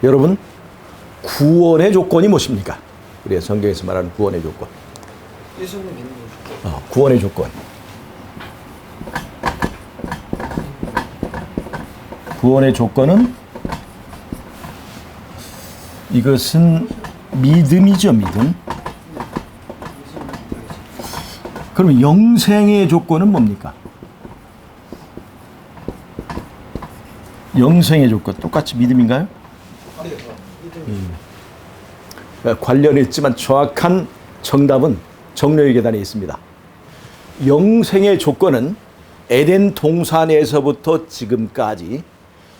여러분, 구원의 조건이 무엇입니까? 우리가 성경에서 말하는 구원의 조건. 예수님 믿는 거죠. 구원의 조건. 구원의 조건은 이것은 믿음이죠, 믿음. 그럼 영생의 조건은 뭡니까? 영생의 조건 똑같이 믿음인가요? 관련했지만 정확한 정답은 정료의 계단에 있습니다. 영생의 조건은 에덴 동산에서부터 지금까지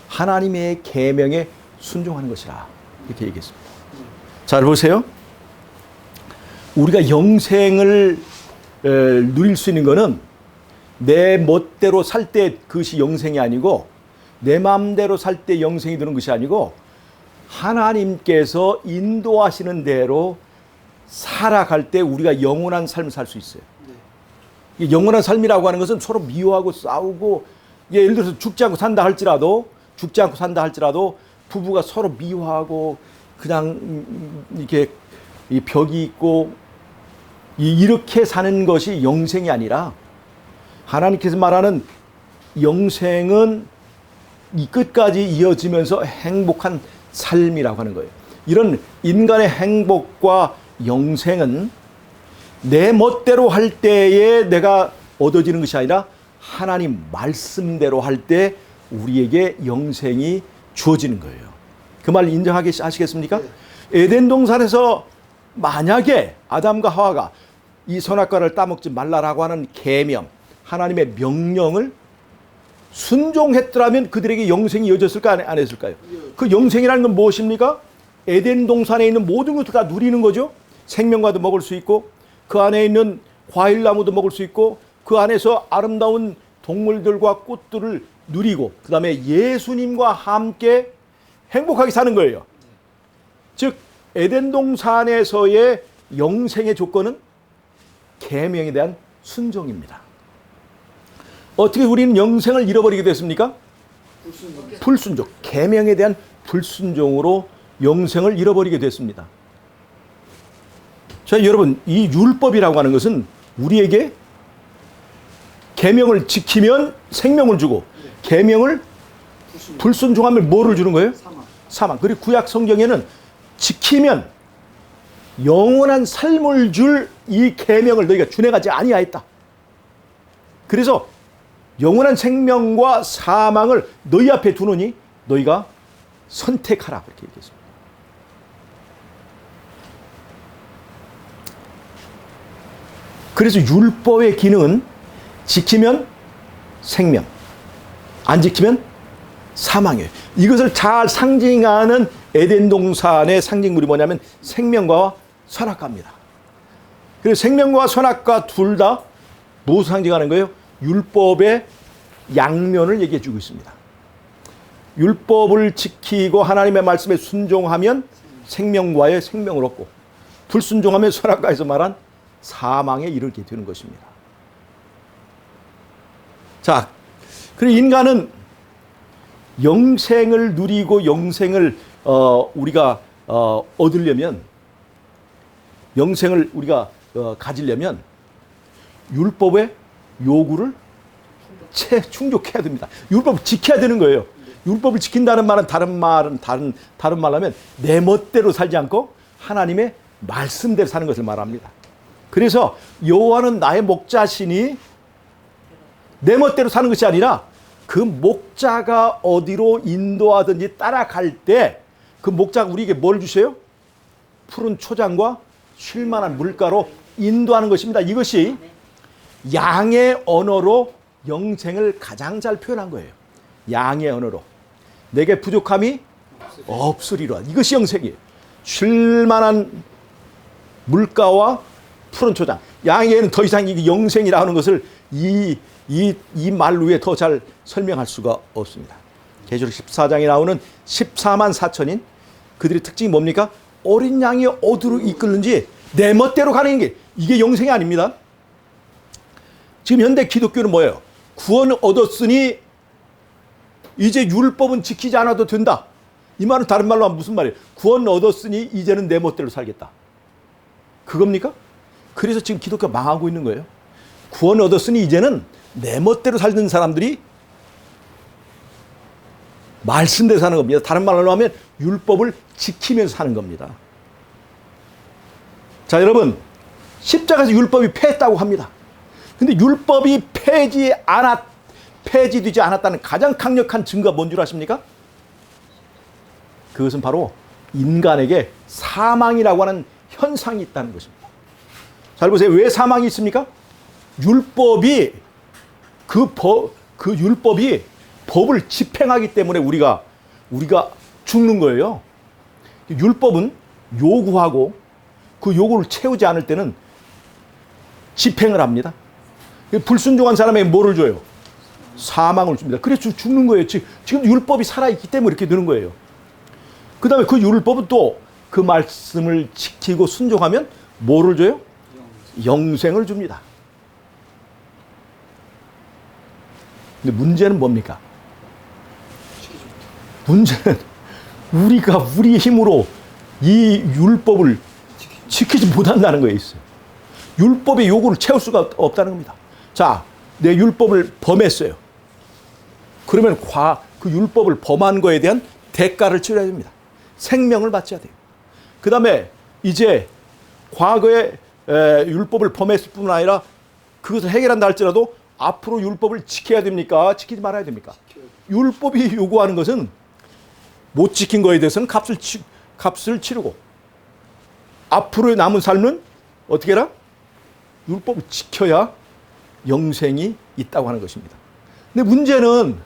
하나님의 계명에 순종하는 것이라 이렇게 얘기했습니다. 잘 보세요. 우리가 영생을 누릴 수 있는 것은 내 멋대로 살 때 그것이 영생이 아니고 내 마음대로 살 때 영생이 되는 것이 아니고 하나님께서 인도하시는 대로 살아갈 때 우리가 영원한 삶을 살 수 있어요. 네. 영원한 삶이라고 하는 것은 서로 미워하고 싸우고, 예를 들어서 죽지 않고 산다 할지라도 부부가 서로 미워하고 그냥 이렇게 벽이 있고 이렇게 사는 것이 영생이 아니라, 하나님께서 말하는 영생은 이 끝까지 이어지면서 행복한 삶이라고 하는 거예요. 이런 인간의 행복과 영생은 내 멋대로 할 때에 내가 얻어지는 것이 아니라 하나님 말씀대로 할 때 우리에게 영생이 주어지는 거예요. 그 말 인정하시겠습니까? 에덴 동산에서 만약에 아담과 하와가 이 선악과를 따먹지 말라라고 하는 계명, 하나님의 명령을 순종했더라면 그들에게 영생이 이어졌을까 안 했을까요? 그 영생이라는 건 무엇입니까? 에덴 동산에 있는 모든 것을 다 누리는 거죠. 생명과도 먹을 수 있고 그 안에 있는 과일나무도 먹을 수 있고 그 안에서 아름다운 동물들과 꽃들을 누리고 그 다음에 예수님과 함께 행복하게 사는 거예요. 즉 에덴 동산에서의 영생의 조건은 계명에 대한 순종입니다. 어떻게 우리는 영생을 잃어버리게 됐습니까? 불순종. 계명에 대한 불순종으로 영생을 잃어버리게 됐습니다. 자, 여러분, 이 율법이라고 하는 것은 우리에게 계명을 지키면 생명을 주고 계명을 불순종하면 뭐를 주는 거예요? 사망. 그리고 구약 성경에는 지키면 영원한 삶을 줄 이 계명을 너희가 준행하지 아니하였다. 그래서 영원한 생명과 사망을 너희 앞에 두노니 너희가 선택하라 그렇게 얘기했습니다. 그래서 율법의 기능은 지키면 생명, 안 지키면 사망이에요. 이것을 잘 상징하는 에덴 동산의 상징물이 뭐냐면 생명과 선악과입니다. 그래서 생명과 선악과 둘 다 무엇을 상징하는 거예요? 율법의 양면을 얘기해 주고 있습니다. 율법을 지키고 하나님의 말씀에 순종하면 생명과의 생명을 얻고 불순종하면 선악과에서 말한 사망에 이르게 되는 것입니다. 자, 그리고 인간은 영생을 누리고 영생을 우리가 얻으려면, 영생을 우리가 가지려면 율법의 요구를 충족해야 됩니다. 율법을 지켜야 되는 거예요. 율법을 지킨다는 말은 다른 말로 하면 내 멋대로 살지 않고 하나님의 말씀대로 사는 것을 말합니다. 그래서 여호와는 나의 목자시니 내 멋대로 사는 것이 아니라 그 목자가 어디로 인도하든지 따라갈 때 그 목자가 우리에게 뭘 주세요? 푸른 초장과 쉴만한 물가로 인도하는 것입니다. 이것이 양의 언어로 영생을 가장 잘 표현한 거예요. 양의 언어로. 내게 부족함이 없으리라. 이것이 영생이에요. 쉴만한 물가와 푸른 초장. 양에게는 더 이상 이 영생이라 하는 것을 이 말 위에 더 잘 설명할 수가 없습니다. 계시록 14장에 나오는 14만 4천인 그들의 특징이 뭡니까? 어린 양이 어디로 이끌는지 내 멋대로 가는 게 이게 영생이 아닙니다. 지금 현대 기독교는 뭐예요? 구원을 얻었으니 이제 율법은 지키지 않아도 된다. 이 말은 다른 말로 하면 무슨 말이에요? 구원 얻었으니 이제는 내 멋대로 살겠다. 그겁니까? 그래서 지금 기독교가 망하고 있는 거예요. 구원 얻었으니 이제는 내 멋대로 살던 사람들이 말씀대로 사는 겁니다. 다른 말로 하면 율법을 지키면서 사는 겁니다. 자, 여러분, 십자가에서 율법이 폐했다고 합니다. 근데 율법이 폐지되지 않았다는 가장 강력한 증거가 뭔 줄 아십니까? 그것은 바로 인간에게 사망이라고 하는 현상이 있다는 것입니다. 잘 보세요. 왜 사망이 있습니까? 율법이 율법이 법을 집행하기 때문에 우리가 죽는 거예요. 율법은 요구하고 그 요구를 채우지 않을 때는 집행을 합니다. 불순종한 사람에게 뭐를 줘요? 사망을 줍니다. 그래서 죽는 거예요. 지금 율법이 살아있기 때문에 이렇게 되는 거예요. 그 다음에 그 율법은 또 그 말씀을 지키고 순종하면 뭐를 줘요? 영생을 줍니다. 근데 문제는 뭡니까? 문제는 우리가 우리의 힘으로 이 율법을 지키지 못한다는 거에 있어요. 율법의 요구를 채울 수가 없다는 겁니다. 자, 내 율법을 범했어요. 그러면 그 율법을 범한 거에 대한 대가를 치러야 됩니다. 생명을 바쳐야 돼요. 그 다음에 이제 과거에 율법을 범했을 뿐 아니라 그것을 해결한다 할지라도 앞으로 율법을 지켜야 됩니까? 지키지 말아야 됩니까? 율법이 요구하는 것은 못 지킨 거에 대해서는 값을 치르고 앞으로의 남은 삶은 어떻게 해라? 율법을 지켜야 영생이 있다고 하는 것입니다. 근데 문제는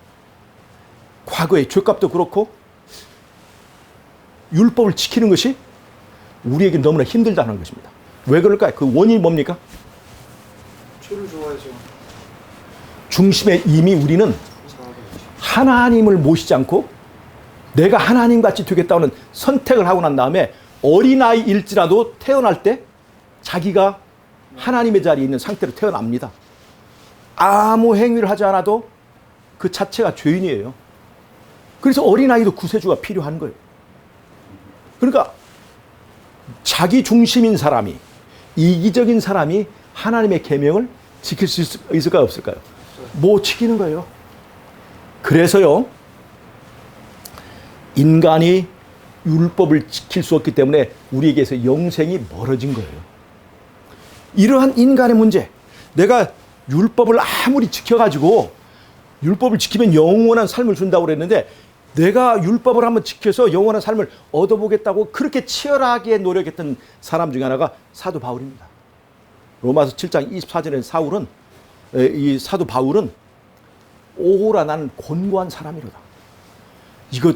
과거의 죄값도 그렇고 율법을 지키는 것이 우리에게 너무나 힘들다는 것입니다. 왜 그럴까요? 그 원인이 뭡니까? 죄를 좋아해서 중심에 이미 우리는 하나님을 모시지 않고 내가 하나님같이 되겠다는 선택을 하고 난 다음에 어린아이일지라도 태어날 때 자기가 하나님의 자리에 있는 상태로 태어납니다. 아무 행위를 하지 않아도 그 자체가 죄인이에요. 그래서 어린아이도 구세주가 필요한 거예요. 그러니까 자기 중심인 사람이, 이기적인 사람이 하나님의 계명을 지킬 수 있을까요? 없을까요? 못 지키는 거예요. 그래서요, 인간이 율법을 지킬 수 없기 때문에 우리에게서 영생이 멀어진 거예요. 이러한 인간의 문제, 내가 율법을 아무리 지켜가지고 율법을 지키면 영원한 삶을 준다고 그랬는데 내가 율법을 한번 지켜서 영원한 삶을 얻어보겠다고 그렇게 치열하게 노력했던 사람 중에 하나가 사도 바울입니다. 로마서 7장 24절에 이 사도 바울은 오호라 나는 곤고한 사람이로다. 이거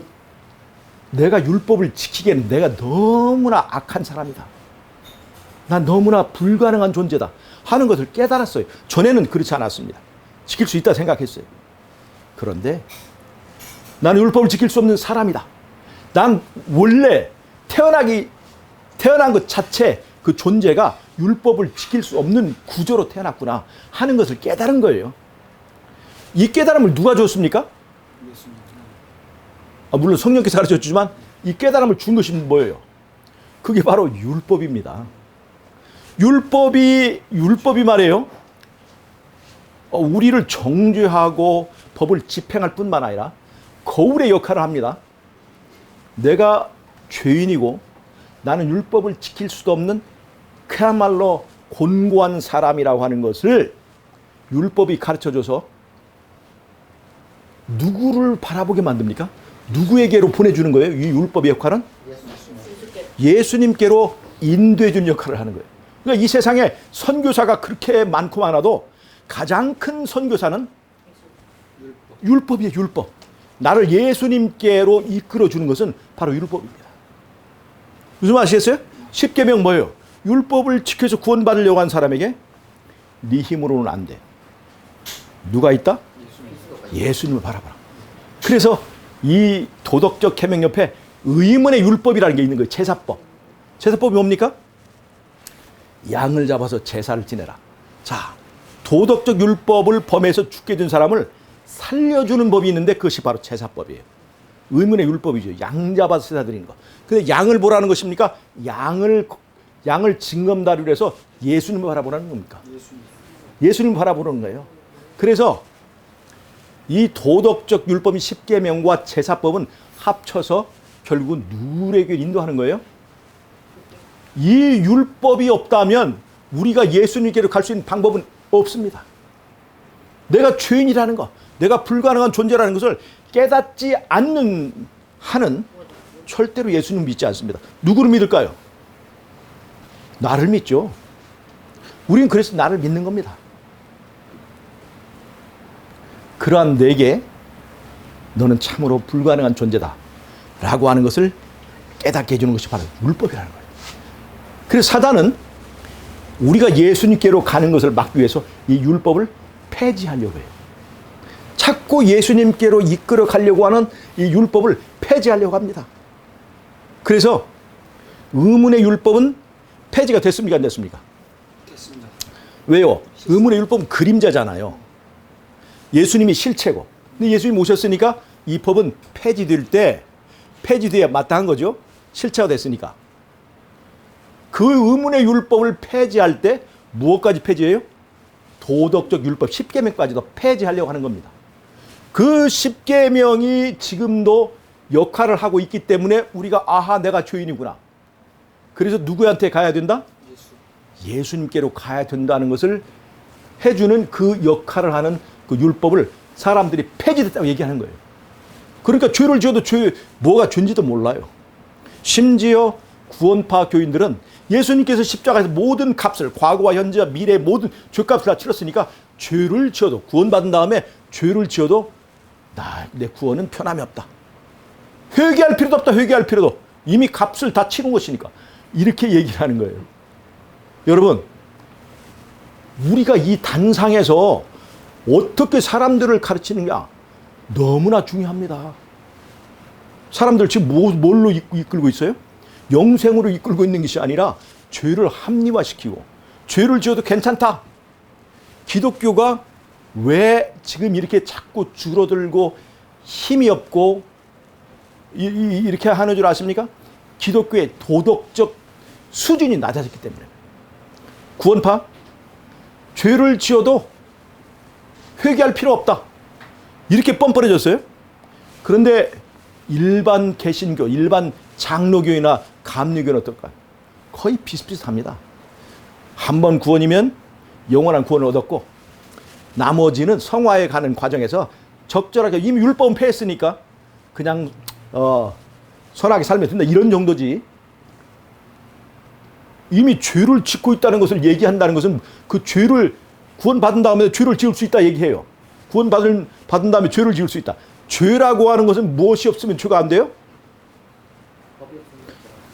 내가 율법을 지키기에는 내가 너무나 악한 사람이다. 난 너무나 불가능한 존재다 하는 것을 깨달았어요. 전에는 그렇지 않았습니다. 지킬 수 있다 생각했어요. 그런데 나는 율법을 지킬 수 없는 사람이다. 난 원래 태어난 것 자체 그 존재가 율법을 지킬 수 없는 구조로 태어났구나 하는 것을 깨달은 거예요. 이 깨달음을 누가 줬습니까? 물론 성령께서 가르쳐주지만 이 깨달음을 준 것이 뭐예요? 그게 바로 율법입니다. 율법이 말이에요. 우리를 정죄하고 법을 집행할 뿐만 아니라 거울의 역할을 합니다. 내가 죄인이고 나는 율법을 지킬 수도 없는 그야말로 곤고한 사람이라고 하는 것을 율법이 가르쳐줘서 누구를 바라보게 만듭니까? 누구에게로 보내주는 거예요? 이 율법의 역할은? 예수님께로 인도해주는 역할을 하는 거예요. 그러니까 이 세상에 선교사가 그렇게 많고 많아도 가장 큰 선교사는 율법이에요. 율법. 나를 예수님께로 이끌어주는 것은 바로 율법입니다. 무슨 말 아시겠어요? 십계명 뭐예요? 율법을 지켜서 구원받으려고 한 사람에게 네 힘으로는 안 돼. 누가 있다? 예수님을 바라봐라. 그래서 이 도덕적 계명 옆에 의문의 율법이라는 게 있는 거예요. 제사법. 제사법이 뭡니까? 양을 잡아서 제사를 지내라. 자, 도덕적 율법을 범해서 죽게 된 사람을 살려주는 법이 있는데 그것이 바로 제사법이에요. 의문의 율법이죠. 양 잡아서 제사 드리는 거. 근데 양을 뭐라는 것입니까? 양을 징검다리로 해서 예수님을 바라보라는 겁니까? 예수님을 바라보는 거예요. 그래서 이 도덕적 율법인 십계명과 제사법은 합쳐서 결국은 누구에게 인도하는 거예요? 이 율법이 없다면 우리가 예수님께로 갈 수 있는 방법은 없습니다. 내가 죄인이라는 거, 내가 불가능한 존재라는 것을 깨닫지 않는 한은 절대로 예수님 믿지 않습니다. 누구를 믿을까요? 나를 믿죠. 우린 그래서 나를 믿는 겁니다. 그러한 내게 너는 참으로 불가능한 존재다 라고 하는 것을 깨닫게 해주는 것이 바로 율법이라는 거예요. 그래서 사단은 우리가 예수님께로 가는 것을 막기 위해서 이 율법을 폐지하려고 해요. 자꾸 예수님께로 이끌어 가려고 하는 이 율법을 폐지하려고 합니다. 그래서 의문의 율법은 폐지가 됐습니까? 안 됐습니까? 됐습니다. 왜요? 의문의 율법은 그림자잖아요. 예수님이 실체고. 근데 예수님이 오셨으니까 이 법은 폐지돼야 마땅한 거죠. 실체가 됐으니까. 그 의문의 율법을 폐지할 때 무엇까지 폐지해요? 도덕적 율법 10계명까지도 폐지하려고 하는 겁니다. 그 10계명이 지금도 역할을 하고 있기 때문에 우리가 아하 내가 죄인이구나. 그래서 누구한테 가야 된다? 예수님께로 가야 된다는 것을 해주는 그 역할을 하는 그 율법을 사람들이 폐지됐다고 얘기하는 거예요. 그러니까 죄를 지어도 뭐가 죄인지도 몰라요. 심지어 구원파 교인들은 예수님께서 십자가에서 모든 값을 과거와 현재와 미래의 모든 죄값을 다 치렀으니까 죄를 지어도 구원받은 다음에 죄를 지어도 내 구원은 편함이 없다. 회개할 필요도 없다. 회개할 필요도. 이미 값을 다 치른 것이니까. 이렇게 얘기를 하는 거예요. 여러분, 우리가 이 단상에서 어떻게 사람들을 가르치느냐 너무나 중요합니다. 사람들 지금 뭘로 이끌고 있어요? 영생으로 이끌고 있는 것이 아니라 죄를 합리화시키고 죄를 지어도 괜찮다. 기독교가 왜 지금 이렇게 자꾸 줄어들고 힘이 없고 이렇게 하는 줄 아십니까? 기독교의 도덕적 수준이 낮아졌기 때문에. 구원파 죄를 지어도 회개할 필요 없다. 이렇게 뻔뻔해졌어요. 그런데 일반 개신교, 일반 장로교회나 감리교는 어떨까요? 거의 비슷비슷합니다. 한 번 구원이면 영원한 구원을 얻었고 나머지는 성화에 가는 과정에서 적절하게 이미 율법은 폐했으니까 그냥 선하게 살면 된다 이런 정도지. 이미 죄를 짓고 있다는 것을 얘기한다는 것은 그 죄를 구원받은 다음에 죄를 지을 수 있다 얘기해요. 구원받은 다음에 죄를 지을 수 있다. 죄라고 하는 것은 무엇이 없으면 죄가 안 돼요?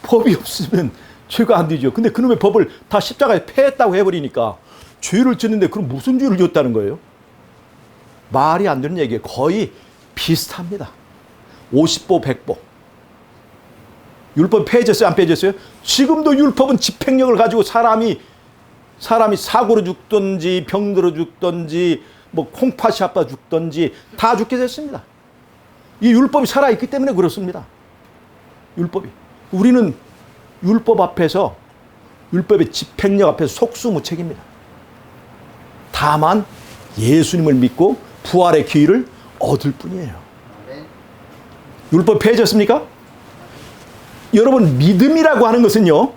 법이 없으면 죄가 안 되죠. 근데 그놈의 법을 다 십자가에 폐했다고 해버리니까 죄를 짓는데 그럼 무슨 죄를 지었다는 거예요? 말이 안 되는 얘기예요. 거의 비슷합니다. 50보 100보. 율법 폐해졌어요? 안 폐해졌어요? 지금도 율법은 집행력을 가지고 사람이 사고로 죽든지 병들어 죽든지 뭐 콩팥이 아파 죽든지 다 죽게 됐습니다. 이 율법이 살아있기 때문에 그렇습니다. 율법이. 우리는 율법 앞에서 율법의 집행력 앞에서 속수무책입니다. 다만 예수님을 믿고 부활의 기회를 얻을 뿐이에요. 율법 폐해졌습니까? 여러분 믿음이라고 하는 것은요.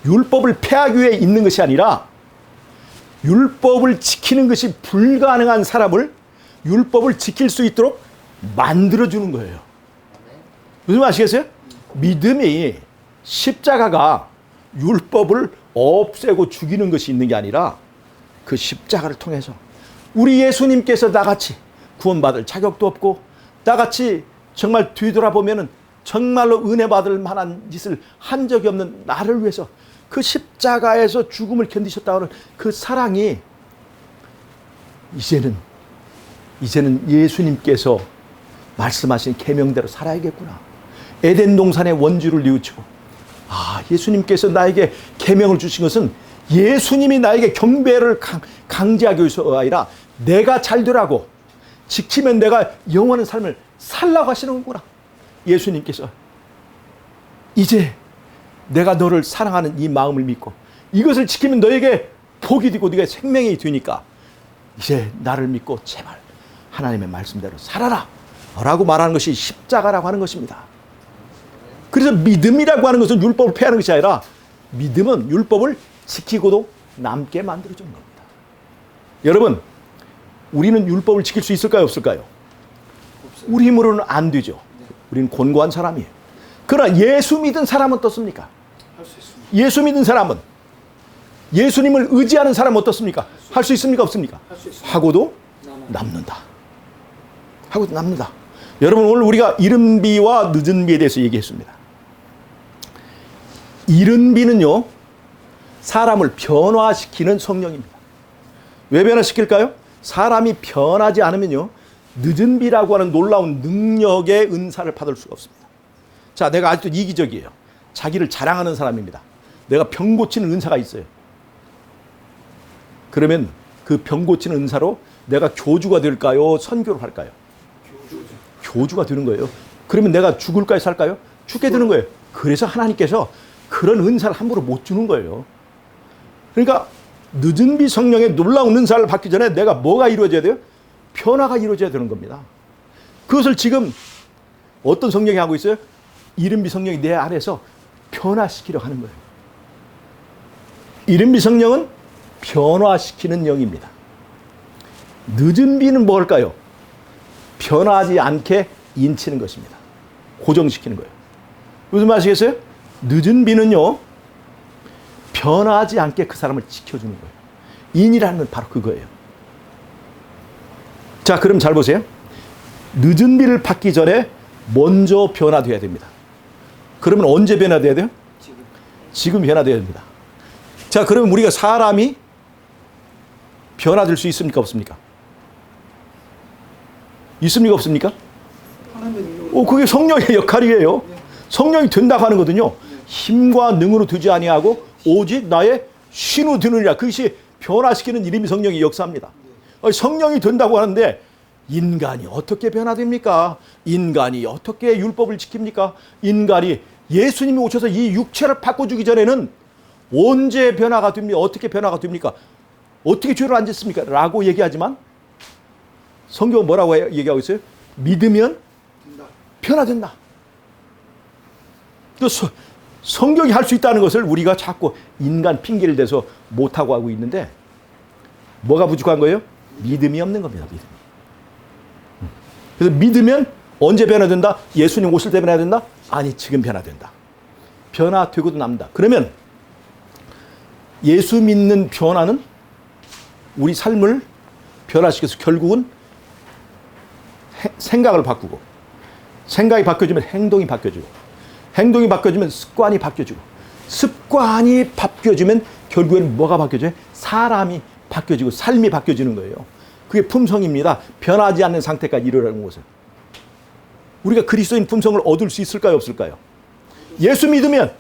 율법을 폐하기 위해 있는 것이 아니라 율법을 지키는 것이 불가능한 사람을 율법을 지킬 수 있도록 만들어주는 거예요. 무슨 말 아시겠어요? 믿음이 십자가가 율법을 없애고 죽이는 것이 있는 게 아니라 그 십자가를 통해서 우리 예수님께서 나같이 구원받을 자격도 없고 나같이 정말 뒤돌아보면은 정말로 은혜 받을 만한 짓을 한 적이 없는 나를 위해서 그 십자가에서 죽음을 견디셨다는 그 사랑이 이제는 예수님께서 말씀하신 계명대로 살아야겠구나. 에덴 동산의 원주를 뉘우치고 예수님께서 나에게 계명을 주신 것은 예수님이 나에게 경배를 강제하기 위해서가 아니라 내가 잘 되라고 지키면 내가 영원한 삶을 살라고 하시는 거구나. 예수님께서 이제 내가 너를 사랑하는 이 마음을 믿고 이것을 지키면 너에게 복이 되고 네가 생명이 되니까 이제 나를 믿고 제발 하나님의 말씀대로 살아라 라고 말하는 것이 십자가라고 하는 것입니다. 그래서 믿음이라고 하는 것은 율법을 폐하는 것이 아니라 믿음은 율법을 지키고도 남게 만들어주는 겁니다. 여러분, 우리는 율법을 지킬 수 있을까요, 없을까요? 우리 힘으로는 안 되죠. 우리는 곤고한 사람이에요. 그러나 예수 믿은 사람은 어떻습니까? 할 수 있습니다. 예수 믿은 사람은, 예수님을 의지하는 사람은 어떻습니까? 할 수 있습니까, 없습니까? 할 수 있습니다. 하고도 남는다. 하고도 남는다. 여러분, 오늘 우리가 이른 비와 늦은 비에 대해서 얘기했습니다. 이른 비는요, 사람을 변화시키는 성령입니다. 왜 변화시킬까요? 사람이 변하지 않으면요, 늦은 비라고 하는 놀라운 능력의 은사를 받을 수가 없습니다. 자, 내가 아직도 이기적이에요. 자기를 자랑하는 사람입니다. 내가 병 고치는 은사가 있어요. 그러면 그 병 고치는 은사로 내가 교주가 될까요? 선교를 할까요? 교주가 되는 거예요. 그러면 내가 죽을까요? 살까요? 죽게 되는 거예요. 그래서 하나님께서 그런 은사를 함부로 못 주는 거예요. 그러니까 늦은 비 성령의 놀라운 은사를 받기 전에 내가 뭐가 이루어져야 돼요? 변화가 이루어져야 되는 겁니다. 그것을 지금 어떤 성령이 하고 있어요? 이른 비 성령이 내 안에서 변화시키려 하는 거예요. 이른 비 성령은 변화시키는 영입니다. 늦은 비는 뭘까요? 변화하지 않게 인치는 것입니다. 고정시키는 거예요. 무슨 말이시겠어요? 늦은 비는요, 변화하지 않게 그 사람을 지켜주는 거예요. 인이라는 건 바로 그거예요. 자, 그럼 잘 보세요. 늦은 비를 받기 전에 먼저 변화돼야 됩니다. 그러면 언제 변화돼야 돼요? 지금 변화돼야 됩니다. 자, 그러면 우리가 사람이 변화될 수 있습니까, 없습니까? 있습니까, 없습니까? 그게 성령의 역할이에요. 성령이 된다고 하는 거거든요. 힘과 능으로 되지 아니하고 오직 나의 신으로 되느니라. 그것이 변화시키는 이름이 성령이 역사합니다. 성령이 된다고 하는데 인간이 어떻게 변화됩니까? 인간이 어떻게 율법을 지킵니까? 인간이 예수님이 오셔서 이 육체를 바꿔주기 전에는 언제 변화가 됩니까? 어떻게 변화가 됩니까? 어떻게 죄를 안 짓습니까? 라고 얘기하지만 성경은 뭐라고 얘기하고 있어요? 믿으면 변화된다. 또 성경이 할 수 있다는 것을 우리가 자꾸 인간 핑계를 대서 못하고 하고 있는데 뭐가 부족한 거예요? 믿음이 없는 겁니다. 믿음이. 그래서 믿으면 언제 변화된다? 예수님 오실 때 변화된다? 아니, 지금 변화된다. 변화되고도 남다. 그러면 예수 믿는 변화는 우리 삶을 변화시켜서 결국은 생각을 바꾸고, 생각이 바뀌어지면 행동이 바뀌어지고, 행동이 바뀌어지면 습관이 바뀌어지고, 습관이 바뀌어지면 결국에는 뭐가 바뀌어져요? 사람이 바뀌어지고 삶이 바뀌어지는 거예요. 그게 품성입니다. 변하지 않는 상태까지 이르라는 것은. 우리가 그리스도인 품성을 얻을 수 있을까요, 없을까요? 예수 믿으면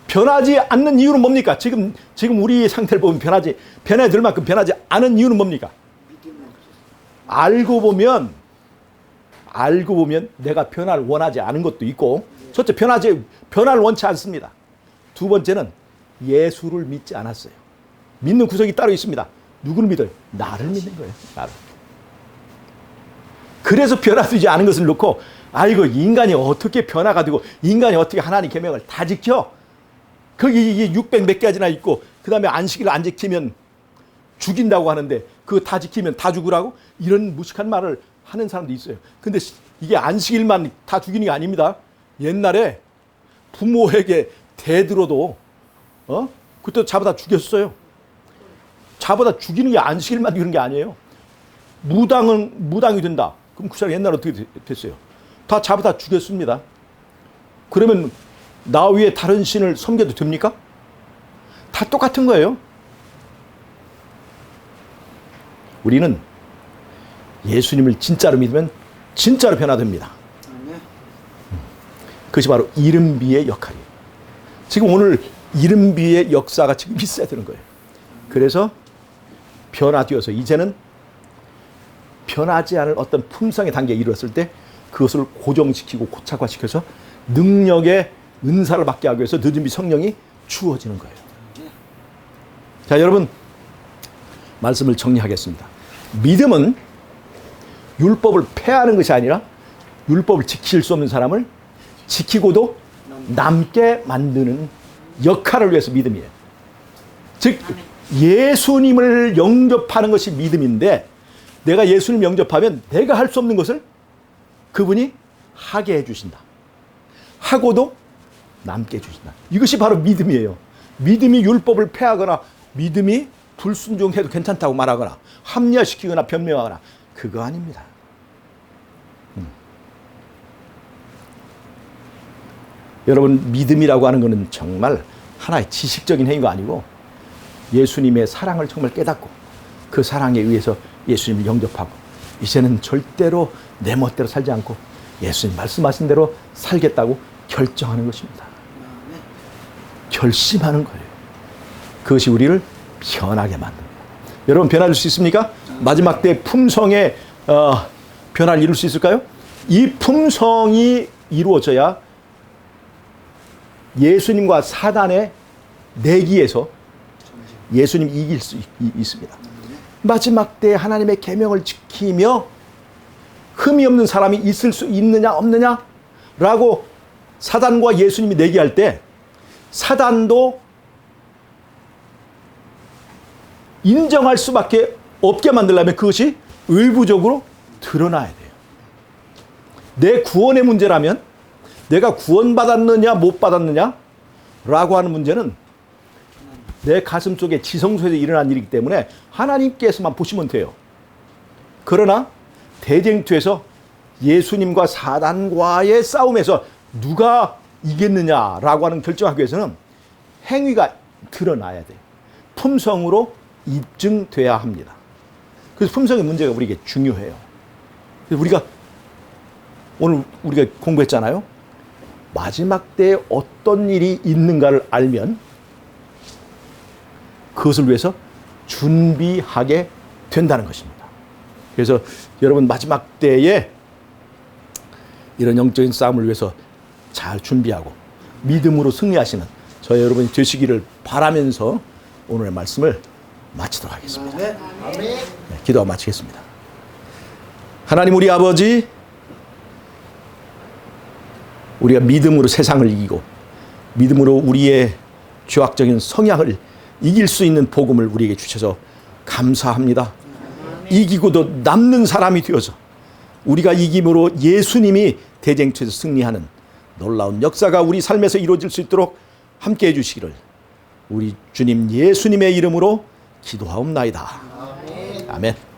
변하지 않는 이유는 뭡니까? 지금 우리의 상태를 보면 변해야 될 만큼 변하지 않은 이유는 뭡니까? 알고 보면 내가 변화를 원하지 않은 것도 있고, 첫째, 변화를 원치 않습니다. 두 번째는 예수를 믿지 않았어요. 믿는 구석이 따로 있습니다. 누구를 믿어요? 나를 믿는 거예요. 나를. 그래서 변화되지 않은 것을 놓고, 아이고, 인간이 어떻게 변화가 되고, 인간이 어떻게 하나님 계명을 다 지켜? 거기 이게 600 몇 가지나 있고, 그 다음에 안식일 안 지키면 죽인다고 하는데, 그거 다 지키면 다 죽으라고? 이런 무식한 말을 하는 사람도 있어요. 근데 이게 안식일만 다 죽이는 게 아닙니다. 옛날에 부모에게 대들어도, 그때 잡아다 죽였어요. 잡아다 죽이는 게 안식일만 이런 게 아니에요. 무당이 된다. 그럼 그 사람 옛날에 어떻게 됐어요? 다 잡아다 죽였습니다. 그러면 나 위에 다른 신을 섬겨도 됩니까? 다 똑같은 거예요. 우리는 예수님을 진짜로 믿으면 진짜로 변화됩니다. 그것이 바로 이른비의 역할이에요. 지금 오늘 이른비의 역사가 지금 있어야 되는 거예요. 그래서 변화되어서 이제는 변하지 않을 어떤 품성의 단계에 이르렀을 때 그것을 고정시키고 고착화시켜서 능력의 은사를 받게 하기 위해서 늦은비 성령이 주어지는 거예요. 자, 여러분, 말씀을 정리하겠습니다. 믿음은 율법을 폐하는 것이 아니라 율법을 지킬 수 없는 사람을 지키고도 남게 만드는 역할을 위해서 믿음이에요. 즉 예수님을 영접하는 것이 믿음인데, 내가 예수님을 영접하면 내가 할 수 없는 것을 그분이 하게 해주신다. 하고도 남게 해주신다. 이것이 바로 믿음이에요. 믿음이 율법을 폐하거나 믿음이 불순종해도 괜찮다고 말하거나 합리화시키거나 변명하거나 그거 아닙니다. 여러분, 믿음이라고 하는 것은 정말 하나의 지식적인 행위가 아니고 예수님의 사랑을 정말 깨닫고 그 사랑에 의해서 예수님을 영접하고 이제는 절대로 내 멋대로 살지 않고 예수님 말씀하신 대로 살겠다고 결정하는 것입니다. 결심하는 거예요. 그것이 우리를 변하게 만듭니다. 여러분, 변화될 수 있습니까? 마지막 때 품성의 변화를 이룰 수 있을까요? 이 품성이 이루어져야 예수님과 사단의 내기에서 예수님 이길 수 있습니다. 마지막 때 하나님의 계명을 지키며 흠이 없는 사람이 있을 수 있느냐 없느냐 라고 사단과 예수님이 내기할 때 사단도 인정할 수밖에 없게 만들려면 그것이 의부적으로 드러나야 돼요. 내 구원의 문제라면 내가 구원받았느냐 못 받았느냐 라고 하는 문제는 내 가슴 속에 지성소에서 일어난 일이기 때문에 하나님께서만 보시면 돼요. 그러나 대쟁투에서 예수님과 사단과의 싸움에서 누가 이겼느냐라고 하는 결정하기 위해서는 행위가 드러나야 돼요. 품성으로 입증돼야 합니다. 그래서 품성의 문제가 우리에게 중요해요. 그래서 오늘 우리가 공부했잖아요. 마지막 때에 어떤 일이 있는가를 알면 그것을 위해서 준비하게 된다는 것입니다. 그래서 여러분, 마지막 때에 이런 영적인 싸움을 위해서 잘 준비하고 믿음으로 승리하시는 저희 여러분이 되시기를 바라면서 오늘의 말씀을 마치도록 하겠습니다. 네, 기도하고 마치겠습니다. 하나님, 우리 아버지, 우리가 믿음으로 세상을 이기고 믿음으로 우리의 죄악적인 성향을 이길 수 있는 복음을 우리에게 주셔서 감사합니다. 이기고도 남는 사람이 되어서 우리가 이김으로 예수님이 대쟁투에서 승리하는 놀라운 역사가 우리 삶에서 이루어질 수 있도록 함께 해주시기를 우리 주님 예수님의 이름으로 기도하옵나이다. 아멘.